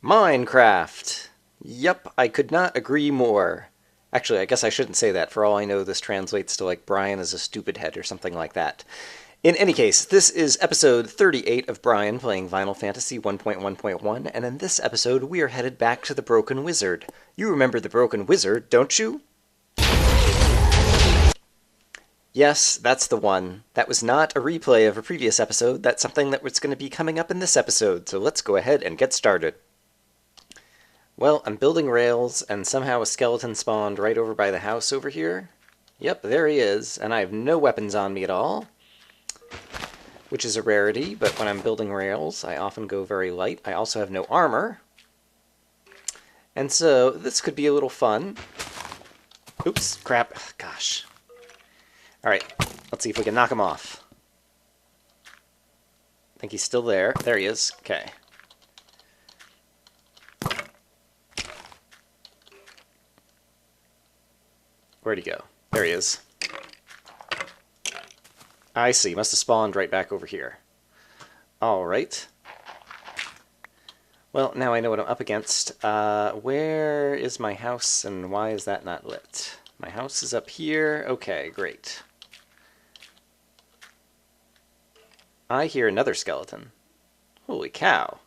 Minecraft! Yep, I could not agree more. Actually, I guess I shouldn't say that. For all I know, this translates to like Brian is a stupid head or something like that. In any case, this is episode 38 of Brian playing Final Fantasy 1.1.1, and in this episode we are headed back to the Broken Wizard. You remember the Broken Wizard, don't you? Yes, that's the one. That was not a replay of a previous episode. That's something that was going to be coming up in this episode, so let's go ahead and get started. Well, I'm building rails, and somehow a skeleton spawned right over by the house over here. Yep, there he is, and I have no weapons on me at all, which is a rarity, but when I'm building rails, I often go very light. I also have no armor, and so this could be a little fun. Oops, crap, gosh. Alright, let's see if we can knock him off. I think he's still there. There he is. Okay. Where'd he go? There he is. I see. Must have spawned right back over here. Alright. Well, now I know what I'm up against. Where is my house, and why is that not lit? My house is up here. Okay, great. I hear another skeleton. Holy cow.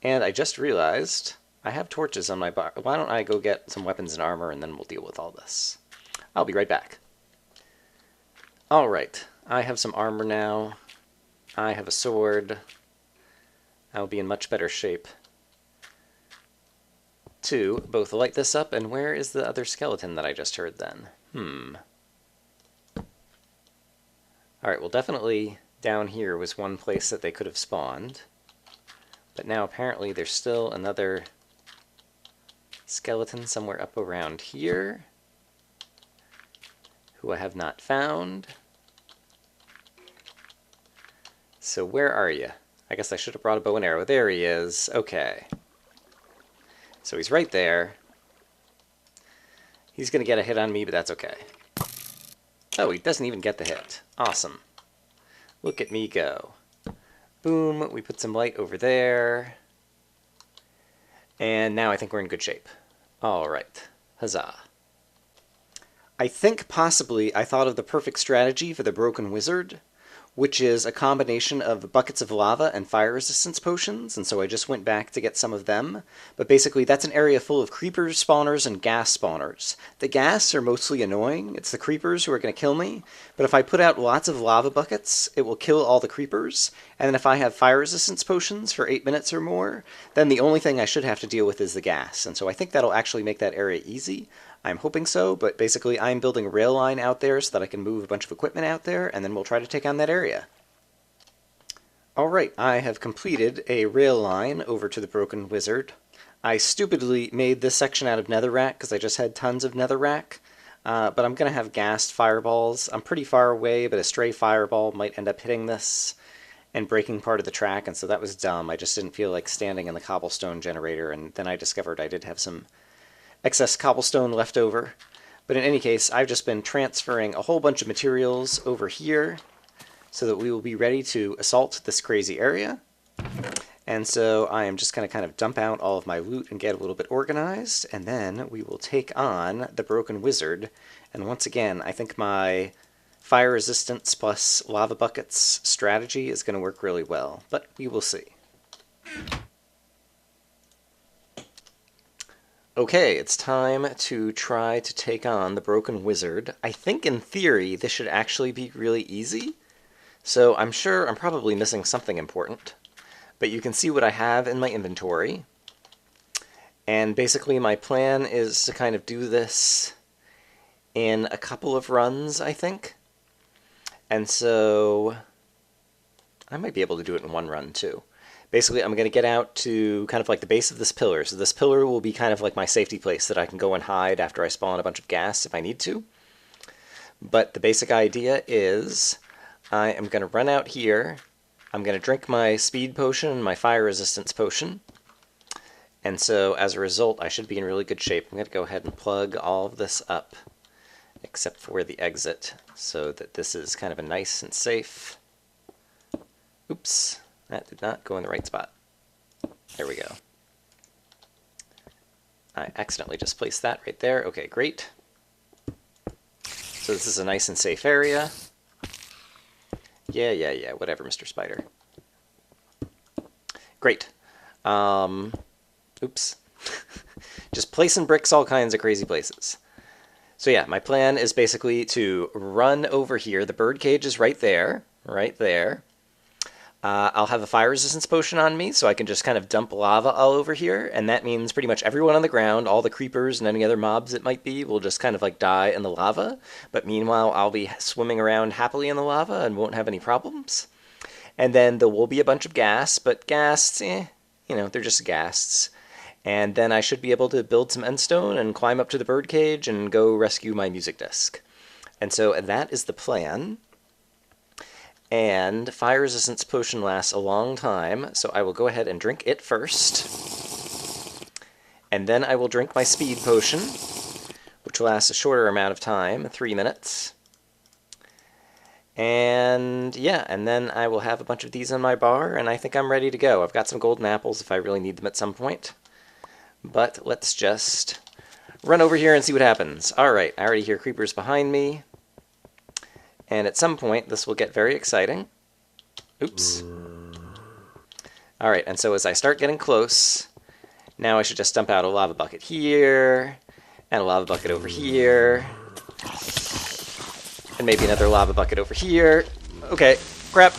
And I just realized I have torches on my bar. Why don't I go get some weapons and armor, and then we'll deal with all this. I'll be right back. Alright, I have some armor now. I have a sword. I'll be in much better shape to both light this up, and where is the other skeleton that I just heard then? Alright, well definitely down here was one place that they could have spawned. But now apparently there's still another skeleton somewhere up around here, who I have not found. So where are you? I guess I should have brought a bow and arrow. There he is. Okay. So he's right there. He's going to get a hit on me, but that's okay. Oh, he doesn't even get the hit. Awesome. Look at me go. Boom, we put some light over there. And now I think we're in good shape. Alright. Huzzah. I think possibly I thought of the perfect strategy for the Broken Wizard, which is a combination of buckets of lava and fire resistance potions, and so I just went back to get some of them. But basically that's an area full of creepers spawners and gas spawners. The gas are mostly annoying. It's the creepers who are going to kill me, but if I put out lots of lava buckets, it will kill all the creepers, and then if I have fire resistance potions for 8 minutes or more, then the only thing I should have to deal with is the gas, and so I think that'll actually make that area easy. I'm hoping so, but basically I'm building a rail line out there so that I can move a bunch of equipment out there, and then we'll try to take on that area. Alright, I have completed a rail line over to the Broken Wizard. I stupidly made this section out of netherrack because I just had tons of netherrack, but I'm going to have gassed fireballs. I'm pretty far away, but a stray fireball might end up hitting this and breaking part of the track, and so that was dumb. I just didn't feel like standing in the cobblestone generator, and then I discovered I did have some excess cobblestone left over. But in any case, I've just been transferring a whole bunch of materials over here so that we will be ready to assault this crazy area. And so I am just going to kind of dump out all of my loot and get a little bit organized, and then we will take on the Broken Wizard. And once again, I think my fire resistance plus lava buckets strategy is going to work really well, but we will see. Okay, it's time to try to take on the Broken Wizard. I think in theory this should actually be really easy, so I'm sure I'm probably missing something important. But you can see what I have in my inventory, and basically my plan is to kind of do this in a couple of runs, I think. And so I might be able to do it in one run too. Basically, I'm going to get out to kind of like the base of this pillar. So this pillar will be kind of like my safety place that I can go and hide after I spawn a bunch of gas if I need to. But the basic idea is I am going to run out here. I'm going to drink my speed potion and my fire resistance potion. And so as a result, I should be in really good shape. I'm going to go ahead and plug all of this up, except for the exit, so that this is kind of a nice and safe. Oops. That did not go in the right spot. There we go. I accidentally just placed that right there. Okay, great. So this is a nice and safe area. Yeah, whatever, Mr. Spider. Great. Oops. Just placing bricks all kinds of crazy places. So yeah, my plan is basically to run over here. The bird cage is right there, right there. I'll have a fire resistance potion on me, so I can just kind of dump lava all over here, and that means pretty much everyone on the ground, all the creepers and any other mobs it might be, will just kind of like die in the lava. But meanwhile, I'll be swimming around happily in the lava and won't have any problems. And then there will be a bunch of ghasts, but ghasts, you know, they're just ghasts. And then I should be able to build some endstone and climb up to the birdcage and go rescue my music disc. And so that is the plan. And fire resistance potion lasts a long time, so I will go ahead and drink it first. And then I will drink my speed potion, which lasts a shorter amount of time, 3 minutes. And yeah, and then I will have a bunch of these on my bar, and I think I'm ready to go. I've got some golden apples if I really need them at some point. But let's just run over here and see what happens. Alright, I already hear creepers behind me. And at some point, this will get very exciting. Oops. Alright, and so as I start getting close, now I should just dump out a lava bucket here, and a lava bucket over here, and maybe another lava bucket over here. Okay, crap.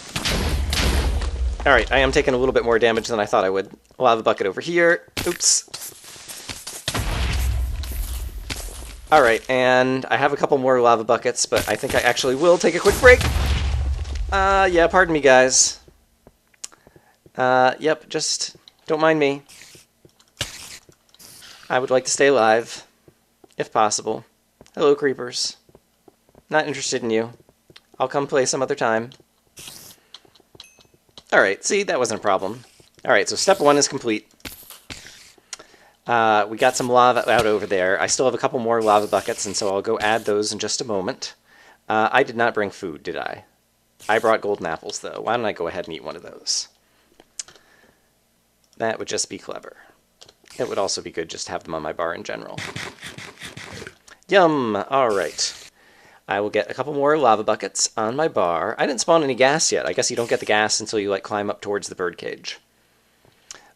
Alright, I am taking a little bit more damage than I thought I would. A lava bucket over here. Oops. Alright, and I have a couple more lava buckets, but I think I actually will take a quick break. Yeah, pardon me, guys. Yep, just don't mind me. I would like to stay alive, if possible. Hello, creepers. Not interested in you. I'll come play some other time. Alright, see, that wasn't a problem. Alright, so step 1 is complete. We got some lava out over there. I still have a couple more lava buckets, and so I'll go add those in just a moment. I did not bring food, did I? I brought golden apples, though. Why don't I go ahead and eat one of those? That would just be clever. It would also be good just to have them on my bar in general. Yum! Alright. I will get a couple more lava buckets on my bar. I didn't spawn any gas yet. I guess you don't get the gas until you, like, climb up towards the birdcage.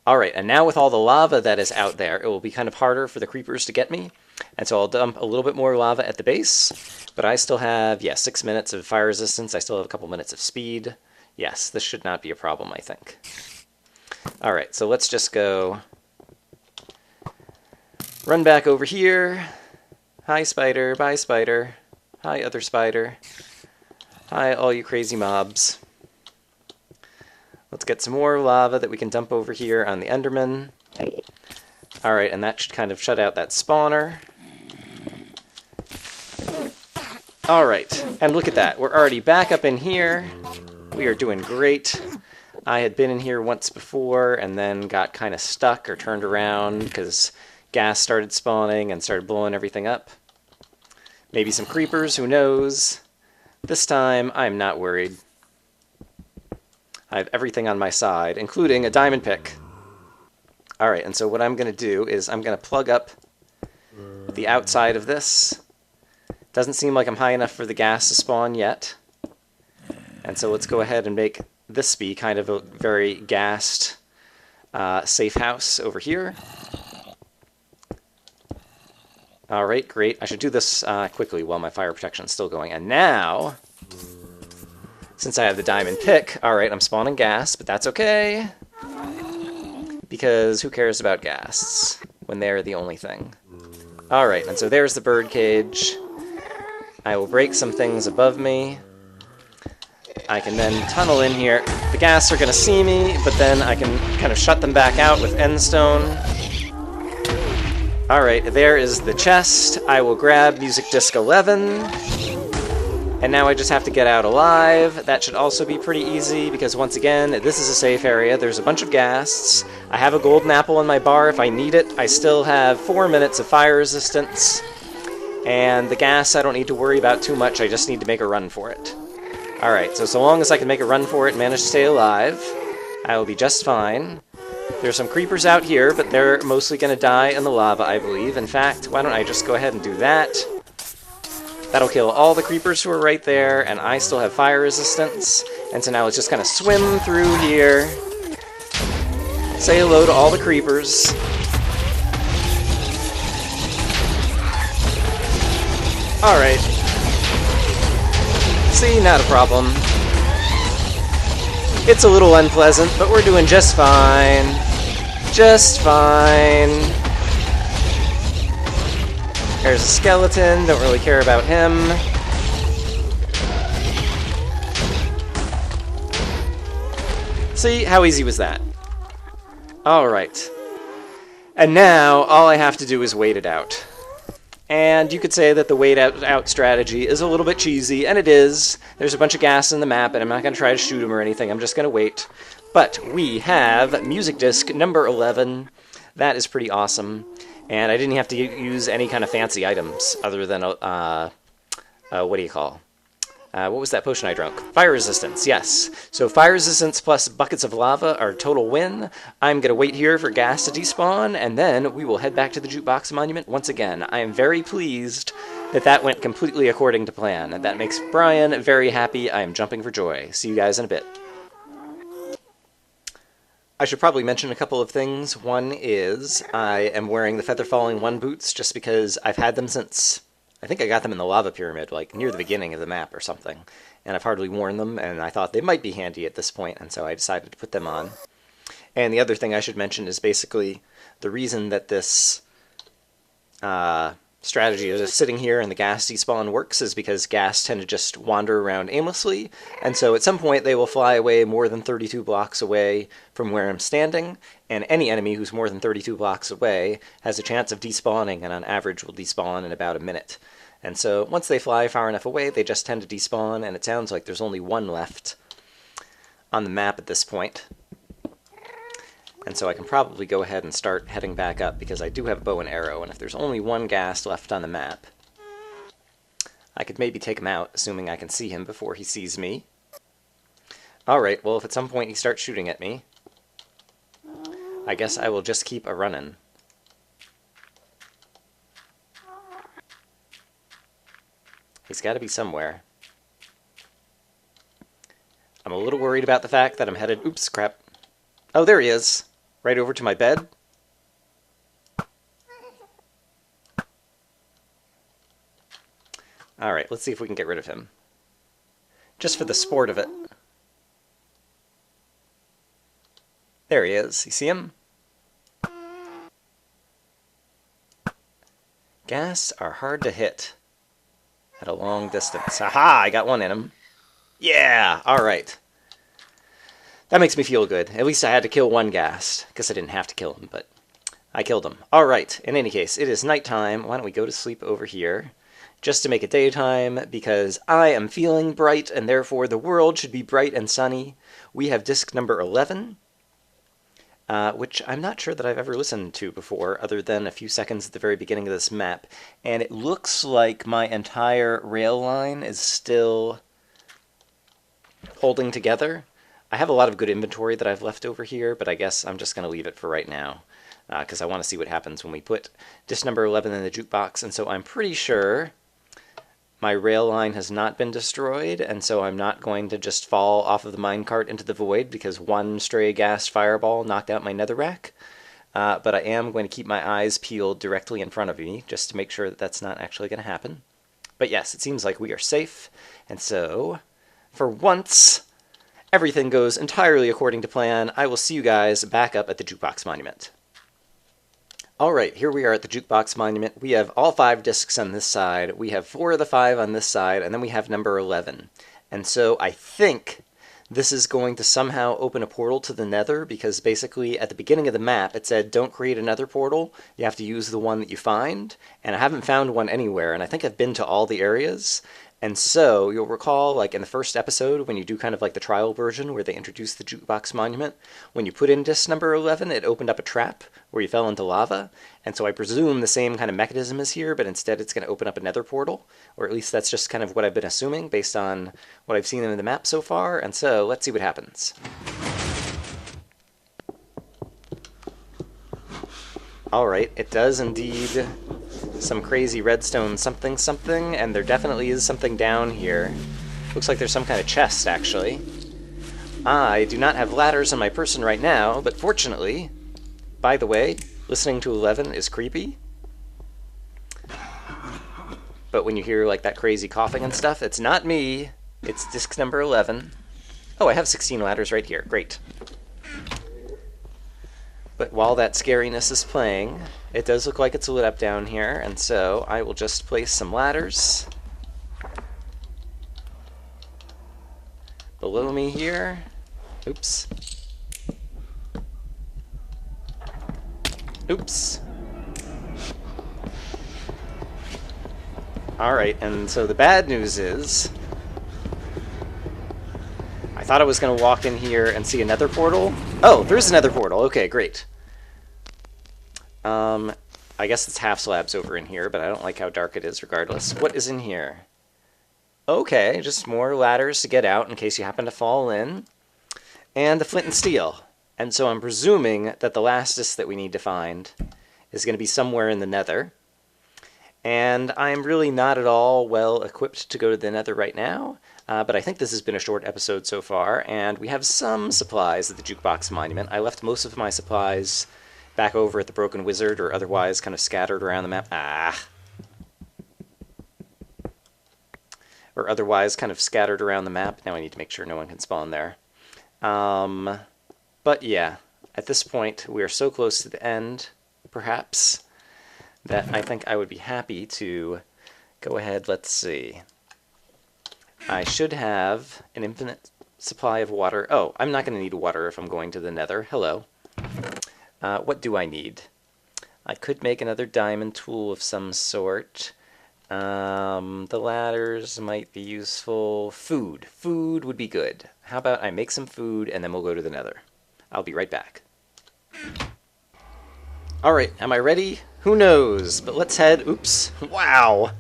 Alright, and now with all the lava that is out there, it will be kind of harder for the creepers to get me. And so I'll dump a little bit more lava at the base. But I still have, 6 minutes of fire resistance. I still have a couple minutes of speed. Yes, this should not be a problem, I think. Alright, so let's just go run back over here. Hi, spider. Bye, spider. Hi, other spider. Hi, all you crazy mobs. Let's get some more lava that we can dump over here on the Enderman. Alright, and that should kind of shut out that spawner. Alright, and look at that. We're already back up in here. We are doing great. I had been in here once before and then got kind of stuck or turned around because gas started spawning and started blowing everything up. Maybe some creepers, who knows? This time, I'm not worried. I have everything on my side, including a diamond pick. Alright, and so what I'm going to do is I'm going to plug up the outside of this. Doesn't seem like I'm high enough for the gas to spawn yet. And so let's go ahead and make this be kind of a very gassed safe house over here. Alright, great. I should do this quickly while my fire protection is still going. And now, since I have the diamond pick, alright, I'm spawning gas, but that's okay. Because who cares about gas when they're the only thing? Alright, and so there's the bird cage. I will break some things above me. I can then tunnel in here. The gas are going to see me, but then I can kind of shut them back out with endstone. Alright, there is the chest. I will grab music disc 11. And now I just have to get out alive. That should also be pretty easy, because once again, this is a safe area. There's a bunch of ghasts. I have a golden apple in my bar if I need it. I still have 4 minutes of fire resistance. And the gas I don't need to worry about too much. I just need to make a run for it. Alright, so long as I can make a run for it and manage to stay alive, I will be just fine. There's some creepers out here, but they're mostly going to die in the lava, I believe. In fact, why don't I just go ahead and do that? That'll kill all the creepers who are right there, and I still have fire resistance. And so now let's just kind of swim through here. Say hello to all the creepers. Alright. See, not a problem. It's a little unpleasant, but we're doing just fine. Just fine. There's a skeleton, don't really care about him. See, how easy was that? Alright. And now, all I have to do is wait it out. And you could say that the wait out strategy is a little bit cheesy, and it is. There's a bunch of gas in the map, and I'm not going to try to shoot him or anything. I'm just going to wait. But we have music disc number 11. That is pretty awesome. And I didn't have to use any kind of fancy items other than, what do you call? What was that potion I drank? Fire resistance, yes. So fire resistance plus buckets of lava are total win. I'm going to wait here for gas to despawn, and then we will head back to the Jukebox Monument once again. I am very pleased that that went completely according to plan. That makes Brian very happy. I am jumping for joy. See you guys in a bit. I should probably mention a couple of things. One is I am wearing the Feather Falling 1 boots just because I've had them since... I think I got them in the lava pyramid, like near the beginning of the map or something, and I've hardly worn them, and I thought they might be handy at this point, and so I decided to put them on. And the other thing I should mention is basically the reason that this strategy of just sitting here and the gas despawn works is because gas tend to just wander around aimlessly, and so at some point they will fly away more than 32 blocks away from where I'm standing, and any enemy who's more than 32 blocks away has a chance of despawning, and on average will despawn in about a minute. And so once they fly far enough away, they just tend to despawn, and it sounds like there's only one left on the map at this point. And so I can probably go ahead and start heading back up, because I do have a bow and arrow, and if there's only one ghast left on the map, I could maybe take him out, assuming I can see him before he sees me. Alright, well if at some point he starts shooting at me, I guess I will just keep a-running. He's got to be somewhere. I'm a little worried about the fact that I'm headed... Oops, crap. Oh, there he is. Right over to my bed. Alright, let's see if we can get rid of him. Just for the sport of it. There he is. You see him? Ghasts are hard to hit at a long distance. Aha! I got one in him. Yeah! Alright. That makes me feel good. At least I had to kill one ghast. Guess I didn't have to kill him, but I killed him. Alright, in any case, it is nighttime. Why don't we go to sleep over here? Just to make it daytime, because I am feeling bright, and therefore the world should be bright and sunny. We have disc number 11. Which I'm not sure that I've ever listened to before, other than a few seconds at the very beginning of this map. And it looks like my entire rail line is still holding together. I have a lot of good inventory that I've left over here, but I guess I'm just going to leave it for right now, because I want to see what happens when we put disc number 11 in the jukebox. And so I'm pretty sure my rail line has not been destroyed, and so I'm not going to just fall off of the minecart into the void because one stray ghast fireball knocked out my netherrack. But I am going to keep my eyes peeled directly in front of me just to make sure that that's not actually going to happen. But yes, it seems like we are safe, and so for once everything goes entirely according to plan. I will see you guys back up at the Jukebox Monument. Alright, here we are at the Jukebox Monument. We have all 5 discs on this side, we have 4 of the 5 on this side, and then we have number 11. And so I think this is going to somehow open a portal to the nether, because basically at the beginning of the map it said don't create another portal, you have to use the one that you find, and I haven't found one anywhere, and I think I've been to all the areas. And so, you'll recall, like in the first episode, when you do kind of like the trial version where they introduce the Jukebox Monument, when you put in disc number 11, it opened up a trap where you fell into lava. And so I presume the same kind of mechanism is here, but instead it's going to open up a nether portal. Or at least that's just kind of what I've been assuming based on what I've seen in the map so far. And so, let's see what happens. Alright, it does indeed some crazy redstone something something, and there definitely is something down here. Looks like there's some kind of chest, actually. I do not have ladders on my person right now, but fortunately, by the way, listening to 11 is creepy. But when you hear like that crazy coughing and stuff, it's not me. It's disc number 11. Oh, I have 16 ladders right here. Great. But while that scariness is playing, it does look like it's lit up down here, and so I will just place some ladders below me here. Oops. Oops. Alright, and so the bad news is, I thought I was going to walk in here and see a nether portal. Oh, there's a nether portal. Okay, great. I guess it's half slabs over in here, but I don't like how dark it is regardless. What is in here? Okay, just more ladders to get out in case you happen to fall in. And the flint and steel. And so I'm presuming that the lastest that we need to find is going to be somewhere in the nether. And I'm really not at all well equipped to go to the nether right now. But I think this has been a short episode so far, and we have some supplies at the Jukebox Monument. I left most of my supplies back over at the Broken Wizard, or otherwise kind of scattered around the map. Or otherwise kind of scattered around the map. Now I need to make sure no one can spawn there. But yeah, at this point we are so close to the end, perhaps, that I think I would be happy to go ahead. Let's see. I should have an infinite supply of water. Oh, I'm not going to need water if I'm going to the nether. Hello. What do I need? I could make another diamond tool of some sort. The ladders might be useful. Food. Food would be good. How about I make some food and then we'll go to the nether. I'll be right back. Alright, am I ready? Who knows? But let's head... Oops. Wow!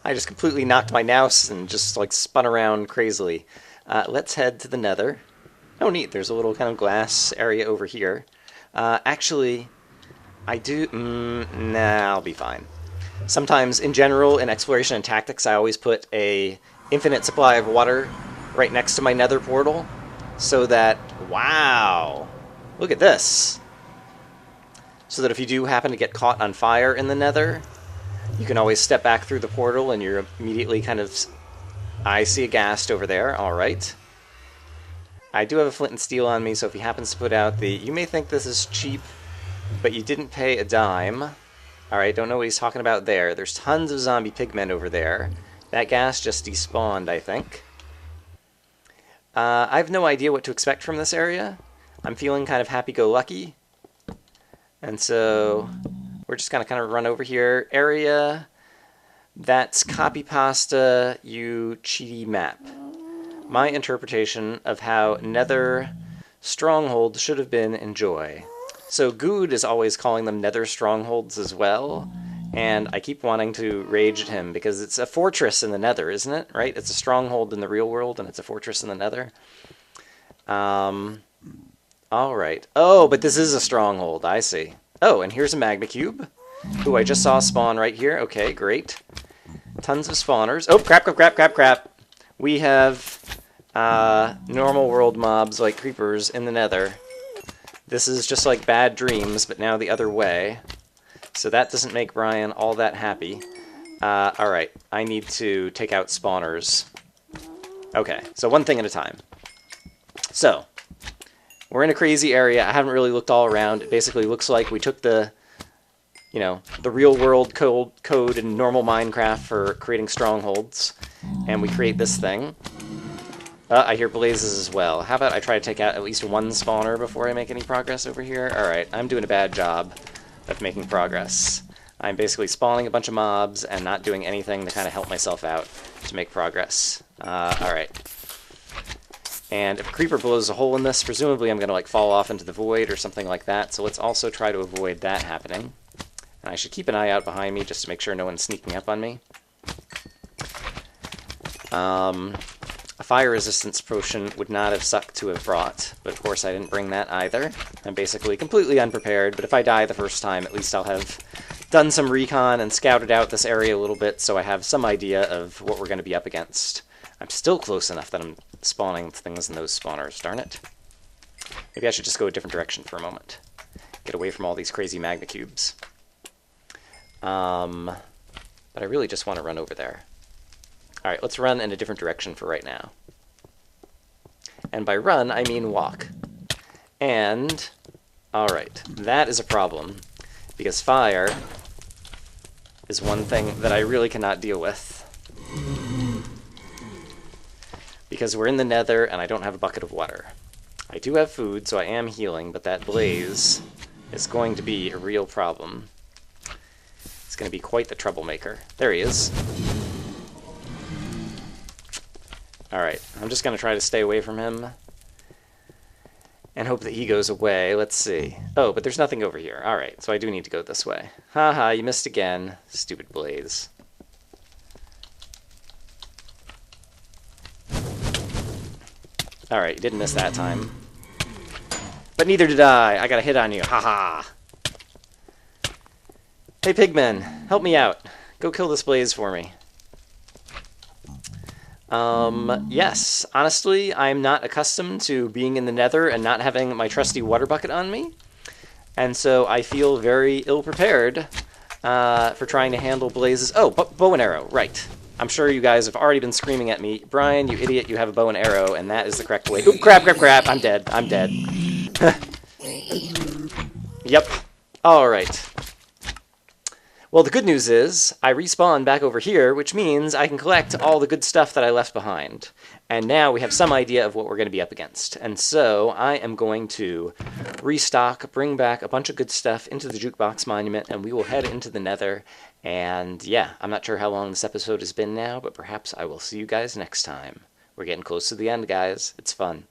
I just completely knocked my mouse and just like spun around crazily. Let's head to the nether. Oh neat, there's a little kind of glass area over here. Actually, I do... nah, I'll be fine. Sometimes, in general, in exploration and tactics, I always put a infinite supply of water right next to my nether portal, so that... Wow! Look at this! So that if you do happen to get caught on fire in the nether, you can always step back through the portal and you're immediately kind of... I see a ghast over there, alright. I do have a flint and steel on me, so if he happens to put out the... You may think this is cheap, but you didn't pay a dime. Alright, don't know what he's talking about there. There's tons of zombie pigmen over there. That ghast just despawned, I think. I have no idea what to expect from this area. I'm feeling kind of happy-go-lucky. And so we're just going to kind of run over here. Area, that's copy pasta, you cheaty map. My interpretation of how nether strongholds should have been enjoy. So Good is always calling them nether strongholds as well, and I keep wanting to rage at him because it's a fortress in the nether, isn't it? Right? It's a stronghold in the real world, and it's a fortress in the nether. Alright. Oh, but this is a stronghold, I see. Oh, and here's a magma cube, who I just saw spawn right here. Okay, great. Tons of spawners. Oh, crap, crap, crap, crap, crap. We have normal world mobs like creepers in the nether. This is just like bad dreams, but now the other way. So that doesn't make Brian all that happy. Alright, I need to take out spawners. Okay, so one thing at a time. So, we're in a crazy area. I haven't really looked all around. It basically looks like we took the, you know, the real world code in normal Minecraft for creating strongholds, and we create this thing. I hear blazes as well. How about I try to take out at least one spawner before I make any progress over here? Alright, I'm doing a bad job of making progress. I'm basically spawning a bunch of mobs and not doing anything to kind of help myself out to make progress. Alright. And if a creeper blows a hole in this, presumably I'm going to like fall off into the void or something like that, so let's also try to avoid that happening. And I should keep an eye out behind me just to make sure no one's sneaking up on me. A fire resistance potion would not have sucked to have brought, but of course I didn't bring that either. I'm basically completely unprepared, but if I die the first time, at least I'll have done some recon and scouted out this area a little bit so I have some idea of what we're going to be up against. I'm still close enough that I'm spawning things in those spawners, darn it. Maybe I should just go a different direction for a moment. Get away from all these crazy magma cubes. But I really just want to run over there. Alright, let's run in a different direction for right now. And by run, I mean walk. And, alright, that is a problem, because fire is one thing that I really cannot deal with. Because we're in the nether, and I don't have a bucket of water. I do have food, so I am healing, but that blaze is going to be a real problem. It's going to be quite the troublemaker. There he is. Alright, I'm just going to try to stay away from him and hope that he goes away. Let's see. Oh, but there's nothing over here. Alright, so I do need to go this way. Haha, you missed again. Stupid blaze. Alright, you didn't miss that time. But neither did I. I got a hit on you. Haha. Hey, pigmen, help me out. Go kill this blaze for me. Yes, honestly, I'm not accustomed to being in the nether and not having my trusty water bucket on me. And so I feel very ill-prepared for trying to handle blazes. Oh, bow and arrow, right. I'm sure you guys have already been screaming at me, Brian, you idiot, you have a bow and arrow, and that is the correct way. Oop, crap, crap, crap, I'm dead, I'm dead. Yep, alright. Well, the good news is, I respawn back over here, which means I can collect all the good stuff that I left behind. And now we have some idea of what we're going to be up against. And so, I am going to restock, bring back a bunch of good stuff into the Jukebox Monument, and we will head into the nether. And yeah, I'm not sure how long this episode has been now, but perhaps I will see you guys next time. We're getting close to the end, guys. It's fun.